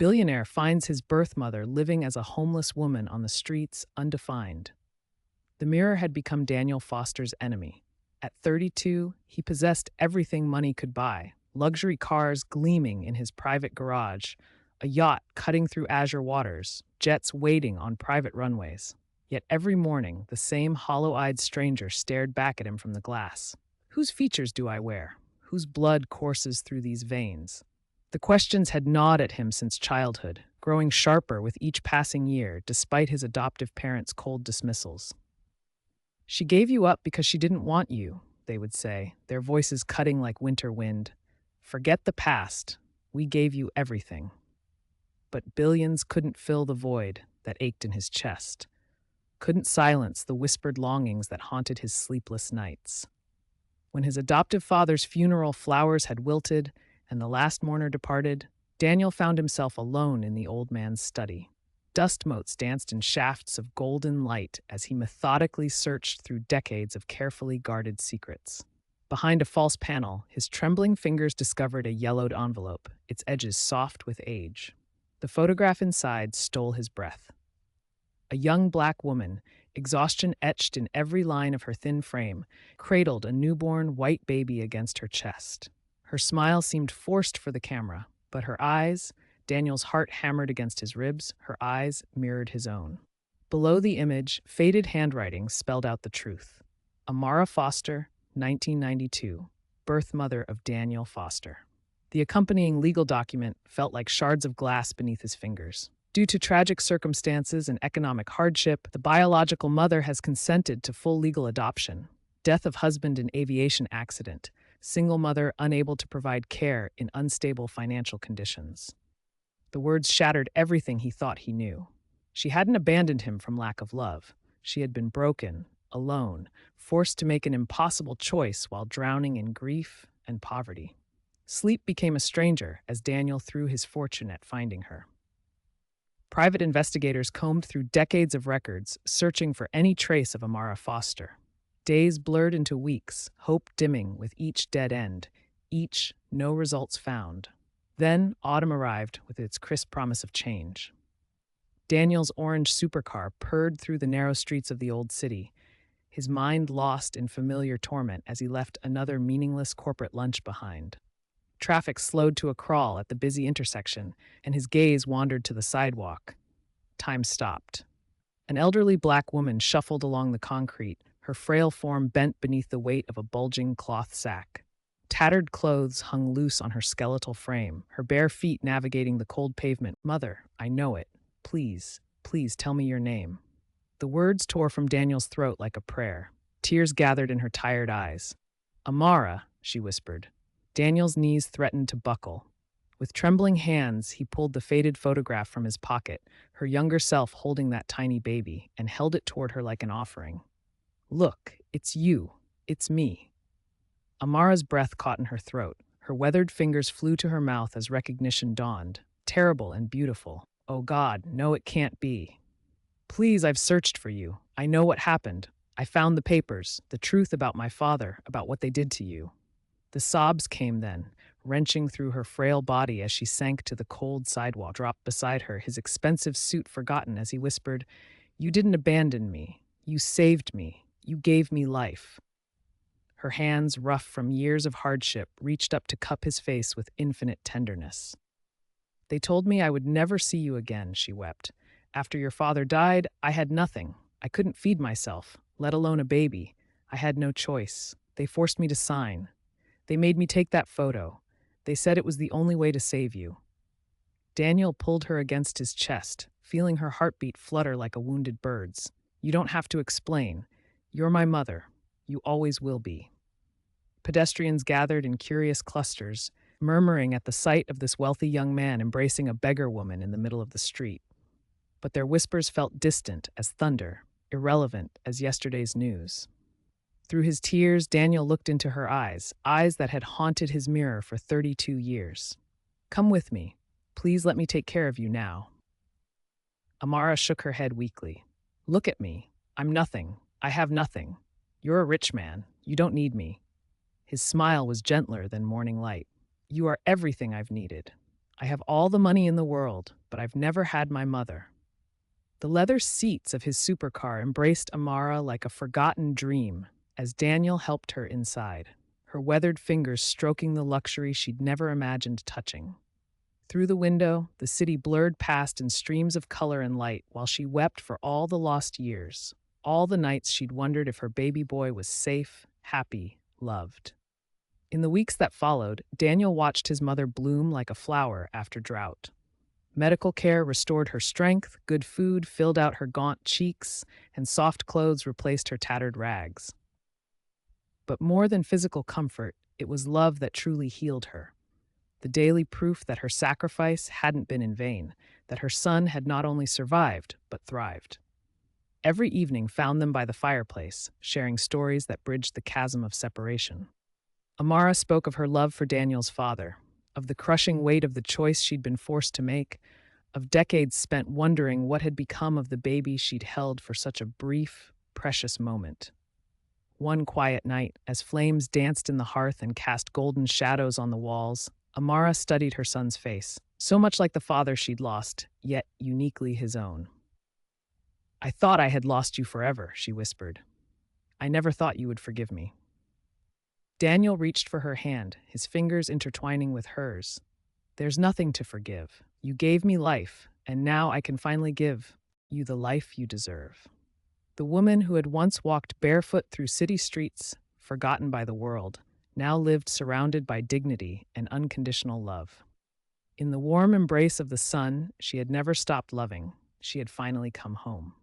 Billionaire finds his birth mother living as a homeless woman on the streets, undefined. The mirror had become Daniel Foster's enemy. At 32, he possessed everything money could buy: luxury cars gleaming in his private garage, a yacht cutting through azure waters, jets waiting on private runways. Yet every morning, the same hollow-eyed stranger stared back at him from the glass. Whose features do I wear? Whose blood courses through these veins? The questions had gnawed at him since childhood, growing sharper with each passing year, despite his adoptive parents' cold dismissals. "She gave you up because she didn't want you," they would say, their voices cutting like winter wind. "Forget the past. We gave you everything." But billions couldn't fill the void that ached in his chest, couldn't silence the whispered longings that haunted his sleepless nights. When his adoptive father's funeral flowers had wilted and the last mourner departed, Daniel found himself alone in the old man's study. Dust motes danced in shafts of golden light as he methodically searched through decades of carefully guarded secrets. Behind a false panel, his trembling fingers discovered a yellowed envelope, its edges soft with age. The photograph inside stole his breath. A young black woman, exhaustion etched in every line of her thin frame, cradled a newborn white baby against her chest. Her smile seemed forced for the camera, but her eyes, Daniel's heart hammered against his ribs, her eyes mirrored his own. Below the image, faded handwriting spelled out the truth. Amara Foster, 1992, birth mother of Daniel Foster. The accompanying legal document felt like shards of glass beneath his fingers. Due to tragic circumstances and economic hardship, the biological mother has consented to full legal adoption. Death of husband in aviation accident. Single mother unable to provide care in unstable financial conditions. The words shattered everything he thought he knew. She hadn't abandoned him from lack of love. She had been broken, alone, forced to make an impossible choice while drowning in grief and poverty. Sleep became a stranger as Daniel threw his fortune at finding her. Private investigators combed through decades of records, searching for any trace of Amara Foster. Days blurred into weeks, hope dimming with each dead end, each no results found. Then autumn arrived with its crisp promise of change. Daniel's orange supercar purred through the narrow streets of the old city, his mind lost in familiar torment as he left another meaningless corporate lunch behind. Traffic slowed to a crawl at the busy intersection, and his gaze wandered to the sidewalk. Time stopped. An elderly black woman shuffled along the concrete, her frail form bent beneath the weight of a bulging cloth sack. Tattered clothes hung loose on her skeletal frame, her bare feet navigating the cold pavement. "Mother, I know it. Please, please tell me your name." The words tore from Daniel's throat like a prayer. Tears gathered in her tired eyes. "Amara," she whispered. Daniel's knees threatened to buckle. With trembling hands, he pulled the faded photograph from his pocket, her younger self holding that tiny baby, and held it toward her like an offering. "Look, it's you. It's me." Amara's breath caught in her throat. Her weathered fingers flew to her mouth as recognition dawned. Terrible and beautiful. "Oh God, no, it can't be. Please, I've searched for you. I know what happened. I found the papers, the truth about my father, about what they did to you." The sobs came then, wrenching through her frail body as she sank to the cold sidewalk. Dropped beside her, his expensive suit forgotten as he whispered, "You didn't abandon me. You saved me. You gave me life." Her hands, rough from years of hardship, reached up to cup his face with infinite tenderness. "They told me I would never see you again," she wept. "After your father died, I had nothing. I couldn't feed myself, let alone a baby. I had no choice. They forced me to sign. They made me take that photo. They said it was the only way to save you." Daniel pulled her against his chest, feeling her heartbeat flutter like a wounded bird's. "You don't have to explain. You're my mother. You always will be." Pedestrians gathered in curious clusters, murmuring at the sight of this wealthy young man embracing a beggar woman in the middle of the street. But their whispers felt distant as thunder, irrelevant as yesterday's news. Through his tears, Daniel looked into her eyes, eyes that had haunted his mirror for 32 years. "Come with me. Please let me take care of you now." Amara shook her head weakly. "Look at me. I'm nothing. I have nothing. You're a rich man. You don't need me." His smile was gentler than morning light. "You are everything I've needed. I have all the money in the world, but I've never had my mother. The leather seats of his supercar embraced Amara like a forgotten dream as Daniel helped her inside, her weathered fingers stroking the luxury she'd never imagined touching. Through the window, the city blurred past in streams of color and light while she wept for all the lost years, all the nights she'd wondered if her baby boy was safe, happy, loved. In the weeks that followed, Daniel watched his mother bloom like a flower after drought. Medical care restored her strength, good food filled out her gaunt cheeks, and soft clothes replaced her tattered rags. But more than physical comfort, it was love that truly healed her. The daily proof that her sacrifice hadn't been in vain, that her son had not only survived, but thrived. Every evening found them by the fireplace, sharing stories that bridged the chasm of separation. Amara spoke of her love for Daniel's father, of the crushing weight of the choice she'd been forced to make, of decades spent wondering what had become of the baby she'd held for such a brief, precious moment. One quiet night, as flames danced in the hearth and cast golden shadows on the walls, Amara studied her son's face, so much like the father she'd lost, yet uniquely his own. "I thought I had lost you forever," she whispered. "I never thought you would forgive me." Daniel reached for her hand, his fingers intertwining with hers. "There's nothing to forgive. You gave me life, and now I can finally give you the life you deserve." The woman who had once walked barefoot through city streets, forgotten by the world, now lived surrounded by dignity and unconditional love. In the warm embrace of the sun she had never stopped loving, she had finally come home.